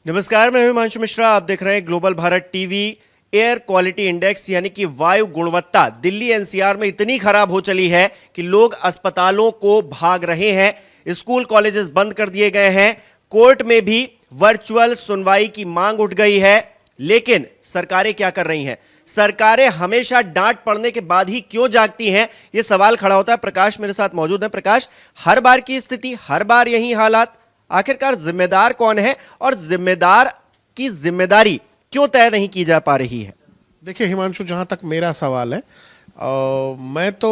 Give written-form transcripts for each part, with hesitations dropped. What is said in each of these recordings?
नमस्कार, मैं हिमांशु मिश्रा। आप देख रहे हैं global Bharat TV. Air quality index यानी कि वायु गुणवत्ता दिल्ली एनसीआर में इतनी खराब हो चली है कि लोग अस्पतालों को भाग रहे हैं, स्कूल कॉलेजेस बंद कर दिए गए हैं, कोर्ट में भी वर्चुअल सुनवाई की मांग उठ गई है। लेकिन सरकारें क्या कर रही हैं? सरकारें हमेशा डांट पड़ने के बाद ही क्यों जागती हैं? यह सवाल खड़ा होता है। प्रकाश मेरे साथ मौजूद है। प्रकाश, हर बार की स्थिति, हर बार यही हालात, आखिरकार जिम्मेदार कौन है और जिम्मेदार की जिम्मेदारी क्यों तय नहीं की जा पा रही है? देखिए हिमांशु, जहाँ तक मेरा सवाल है, मैं तो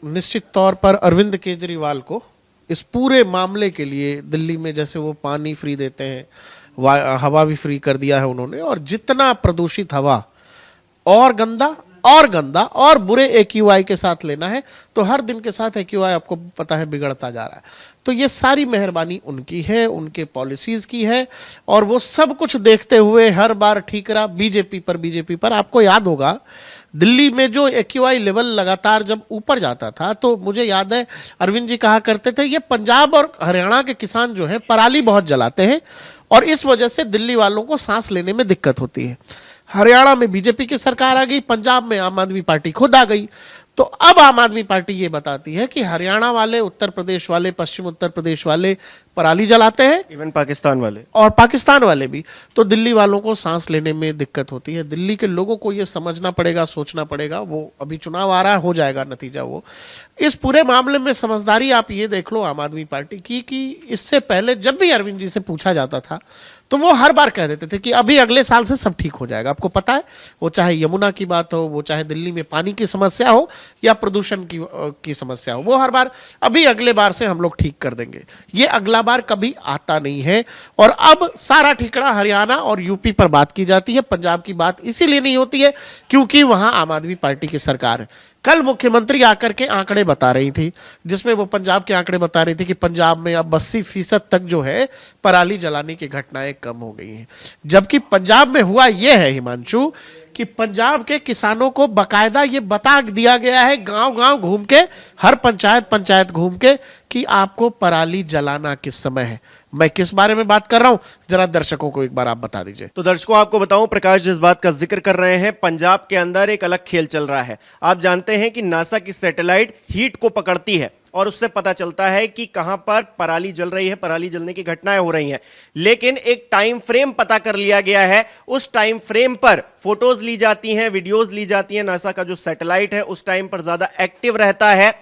निश्चित तौर पर अरविंद केजरीवाल को इस पूरे मामले के लिए, दिल्ली में जैसे वो पानी फ्री देते हैं, हवा भी फ्री कर दिया है उन्होंने, और जितना प्रदूषित हवा और गंदा और बुरे एक्यूआई के साथ लेना है, तो हर दिन के साथ एक्यूआई आपको पता है बिगड़ता जा रहा है। तो ये सारी मेहरबानी उनकी है, उनके पॉलिसीज की है, और वो सब कुछ देखते हुए हर बार ठीकरा बीजेपी पर। आपको याद होगा दिल्ली में जो एक्यूआई लेवल लगातार जब ऊपर जाता था, तो मुझे याद है अरविंद जी कहा करते थे ये पंजाब और हरियाणा के किसान जो है पराली बहुत जलाते हैं और इस वजह से दिल्ली वालों को सांस लेने में दिक्कत होती है। हरियाणा में बीजेपी की सरकार आ गई, पंजाब में आम आदमी पार्टी खुद आ गई। तो अब आम आदमी पार्टी ये बताती है कि हरियाणा वाले, उत्तर प्रदेश वाले, पश्चिम उत्तर प्रदेश वाले पराली जलाते हैं, इवन पाकिस्तान वाले, और पाकिस्तान वाले भी। तो दिल्ली वालों को सांस लेने में दिक्कत होती है। दिल्ली के लोगों को ये समझना पड़ेगा, सोचना पड़ेगा। वो अभी चुनाव आ रहा है, हो जाएगा नतीजा। वो इस पूरे मामले में समझदारी आप ये देख लो आम आदमी पार्टी की, कि इससे पहले जब भी अरविंद जी से पूछा जाता था तो वो हर बार कह देते थे कि अभी अगले साल से सब ठीक हो जाएगा। आपको पता है, वो चाहे यमुना की बात हो, वो चाहे दिल्ली में पानी की समस्या हो या प्रदूषण की समस्या हो, वो हर बार अभी अगले बार से हम लोग ठीक कर देंगे। ये अगला बार कभी आता नहीं है। और अब सारा ठीकरा हरियाणा और यूपी पर बात की जाती है, पंजाब की बात इसीलिए नहीं होती है क्योंकि वहां आम आदमी पार्टी की सरकार है। कल मुख्यमंत्री आकर के आंकड़े बता रही थी, जिसमें वो पंजाब के आंकड़े बता रही थी कि पंजाब में अब 80% तक जो है पराली जलाने की घटनाएं कम हो गई हैं। जबकि पंजाब में हुआ यह है हिमांशु कि पंजाब के किसानों को बकायदा ये बता दिया गया है गांव-गांव घूम के, हर पंचायत घूम के, कि आपको पराली जलाना किस समय है। मैं किस बारे में बात कर रहा हूं, जरा दर्शकों को एक बार आप बता दीजिए। तो दर्शकों, आपको बताऊं, प्रकाश जिस बात का जिक्र कर रहे हैं, पंजाब के अंदर एक अलग खेल चल रहा है। आप जानते हैं कि नासा की सैटेलाइट हीट को पकड़ती है और उससे पता चलता है कि कहां पर पराली जल रही है, पराली जलने की घटनाएं हो रही हैं। लेकिन एक टाइम फ्रेम पता कर लिया गया है, उस टाइम फ्रेम पर फोटोज ली जाती हैं, वीडियोज ली जाती हैं। नासा का जो सैटेलाइट है उस टाइम पर ज्यादा एक्टिव रहता है।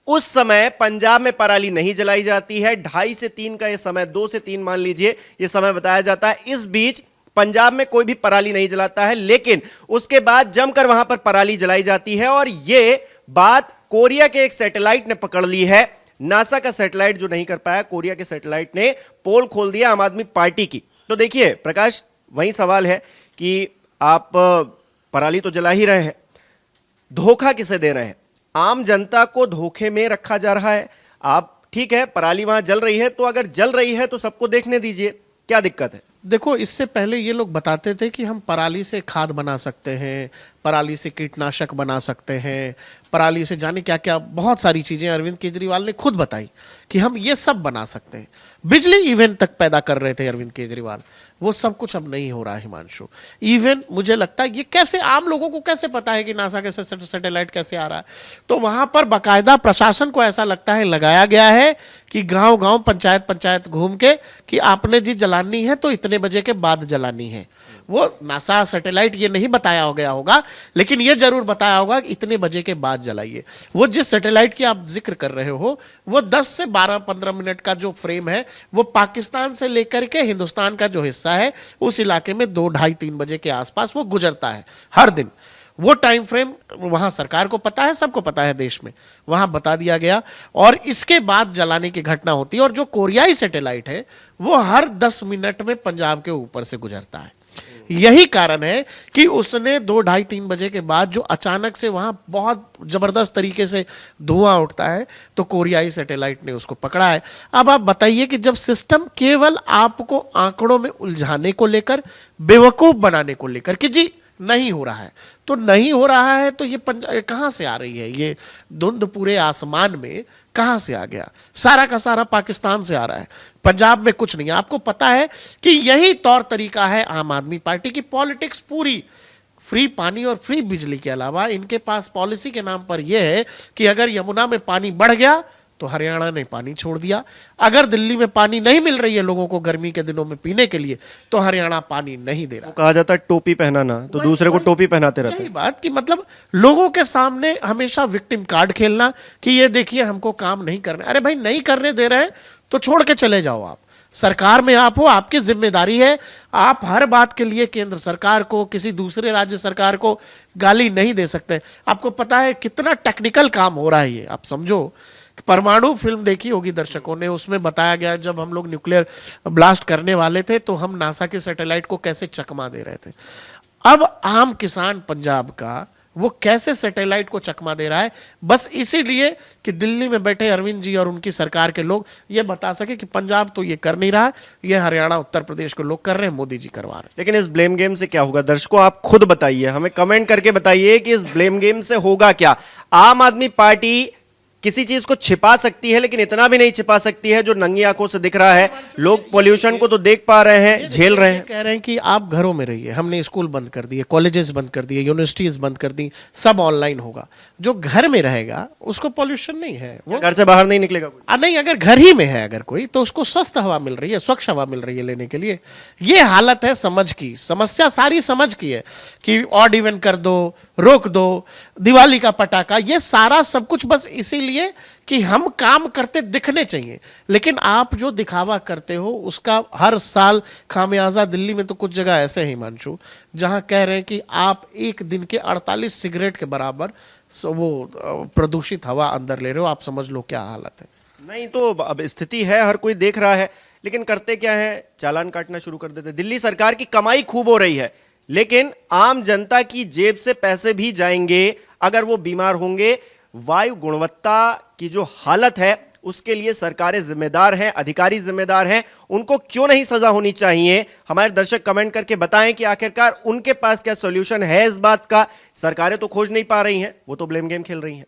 उस समय पंजाब में पराली नहीं जलाई जाती है। 2:30 से 3 का यह समय, 2 से 3 मान लीजिए, यह समय बताया जाता है। इस बीच पंजाब में कोई भी पराली नहीं जलाता है, लेकिन उसके बाद जमकर वहां पर पराली जलाई जाती है। और यह बात कोरिया के एक सैटेलाइट ने पकड़ ली है। नासा का सैटेलाइट जो नहीं कर पाया, कोरिया के सैटेलाइट ने पोल खोल दिया आम आदमी पार्टी की। तो देखिए प्रकाश, वही सवाल है कि आप पराली तो जला ही रहे हैं, धोखा किसे दे रहे हैं? आम जनता को धोखे में रखा जा रहा है। आप ठीक है, पराली वहां जल रही है, तो अगर जल रही है तो सबको देखने दीजिए, क्या दिक्कत है? देखो, इससे पहले ये लोग बताते थे कि हम पराली से खाद बना सकते हैं, पराली से कीटनाशक बना सकते हैं, पराली से जाने क्या क्या बहुत सारी चीजें अरविंद केजरीवाल ने खुद बताई कि हम ये सब बना सकते हैं। बिजली इवेंट तक पैदा कर रहे थे अरविंद केजरीवाल। वो सब कुछ अब नहीं हो रहा है हिमांशु। इवन मुझे लगता है ये कैसे, आम लोगों को कैसे पता है कि नासा के सैटेलाइट कैसे आ रहा है? तो वहां पर बाकायदा प्रशासन को ऐसा लगता है लगाया गया है कि गांव-गांव, पंचायत घूम के कि आपने जी जलानी है तो इतने बजे के बाद जलानी है। वो नासा सैटेलाइट ये नहीं बताया गया होगा, लेकिन ये जरूर बताया होगा कि इतने बजे के बाद जलाइए। वो जिस सैटेलाइट की आप जिक्र कर रहे हो, वो 10 से 12-15 मिनट का जो फ्रेम है, वो पाकिस्तान से लेकर के हिंदुस्तान का जो हिस्सा है, उस इलाके में 2, 2:30, 3 बजे के आसपास वो गुजरता है हर दिन। वो टाइम फ्रेम वहां सरकार को पता है, सबको पता है देश में, वहां बता दिया गया। और इसके बाद जलाने की घटना होती है। और जो कोरियाई सैटेलाइट है, वो हर 10 मिनट में पंजाब के ऊपर से गुजरता है। यही कारण है कि उसने 2, 2:30, 3 बजे के बाद जो अचानक से वहां बहुत जबरदस्त तरीके से धुआं उठता है, तो कोरियाई सैटेलाइट ने उसको पकड़ा है। अब आप बताइए कि जब सिस्टम केवल आपको आंकड़ों में उलझाने को लेकर, बेवकूफ बनाने को लेकर कि जी नहीं हो रहा है। तो नहीं हो रहा है तो ये कहाँ से आ रही है ये धुंध पूरे आसमान में, कहाँ से आ गया? सारा का सारा पाकिस्तान से आ रहा है, पंजाब में कुछ नहीं है। आपको पता है कि यही तौर तरीका है आम आदमी पार्टी की पॉलिटिक्स पूरी। फ्री पानी और फ्री बिजली के अलावा इनके पास पॉलिसी के नाम पर यह है कि अगर यमुना में पानी बढ़ गया तो हरियाणा ने पानी छोड़ दिया, अगर दिल्ली में पानी नहीं मिल रही है लोगों को गर्मी के दिनों में पीने के लिए तो हरियाणा पानी नहीं दे रहा। कहा जाता है टोपी पहनाना, तो दूसरे को टोपी पहनाते रहते यही हैं। बात कि मतलब लोगों के सामने हमेशा विक्टिम कार्ड खेलना कि ये देखिए हमको काम नहीं करना। अरे भाई नहीं करने दे रहे हैं तो छोड़ के चले जाओ। आप सरकार में आप हो, आपकी जिम्मेदारी है। आप हर बात के लिए केंद्र सरकार को, किसी दूसरे राज्य सरकार को गाली नहीं दे सकते। आपको पता है कितना टेक्निकल काम हो रहा है ये। आप समझो, परमाणु फिल्म देखी होगी दर्शकों ने, उसमें बताया गया जब हम लोग न्यूक्लियर ब्लास्ट करने वाले थे तो हम नासा के सैटेलाइट को कैसे चकमा दे रहे थे। अब आम किसान पंजाब का वो कैसे सैटेलाइट को चकमा दे रहा है, बस इसीलिए कि दिल्ली में बैठे अरविंद जी और उनकी सरकार के लोग ये बता सके कि पंजाब तो ये कर नहीं रहा, ये हरियाणा उत्तर प्रदेश के लोग कर रहे हैं, मोदी जी करवा रहे हैं। लेकिन इस ब्लेम गेम से क्या होगा? दर्शकों आप खुद बताइए, हमें कमेंट करके बताइए कि इस ब्लेम गेम से होगा क्या। आम आदमी पार्टी किसी चीज को छिपा सकती है लेकिन इतना भी नहीं छिपा सकती है जो नंगी आंखों से दिख रहा है। लोग पॉल्यूशन को तो देख पा रहे हैं, झेल रहे हैं। कह रहे हैं कि आप घरों में रहिए, हमने स्कूल बंद कर दिए, कॉलेजेस बंद कर दिए, यूनिवर्सिटीज बंद कर दी, सब ऑनलाइन होगा। जो घर में रहेगा उसको पॉल्यूशन नहीं है, वो घर से बाहर नहीं निकलेगा कोई। नहीं, अगर घर ही में है अगर कोई तो उसको स्वस्थ हवा मिल रही है, स्वच्छ हवा मिल रही है लेने के लिए। ये हालत है समझ की, समस्या सारी समझ की है कि ऑड इवन कर दो, रोक दो, दिवाली का पटाखा, ये सारा सब कुछ बस इसीलिए कि हम काम करते दिखने चाहिए। लेकिन आप जो दिखावा करते हो उसका हर साल खामियाजा दिल्ली में तो कुछ जगह ऐसे ही हिमांशु जहां कह रहे हैं कि आप एक दिन के 48 सिगरेट के बराबर वो प्रदूषित हवा अंदर ले रहे हो। आप समझ लो क्या हालत है। नहीं तो अब स्थिति है, हर कोई देख रहा है, लेकिन करते क्या है, चालान काटना शुरू कर देते। दिल्ली सरकार की कमाई खूब हो रही है लेकिन आम जनता की जेब से पैसे भी जाएंगे अगर वो बीमार होंगे। वायु गुणवत्ता की जो हालत है उसके लिए सरकारें जिम्मेदार हैं, अधिकारी जिम्मेदार हैं। उनको क्यों नहीं सजा होनी चाहिए? हमारे दर्शक कमेंट करके बताएं कि आखिरकार उनके पास क्या सॉल्यूशन है इस बात का। सरकारें तो खोज नहीं पा रही हैं, वो तो ब्लेम गेम खेल रही हैं।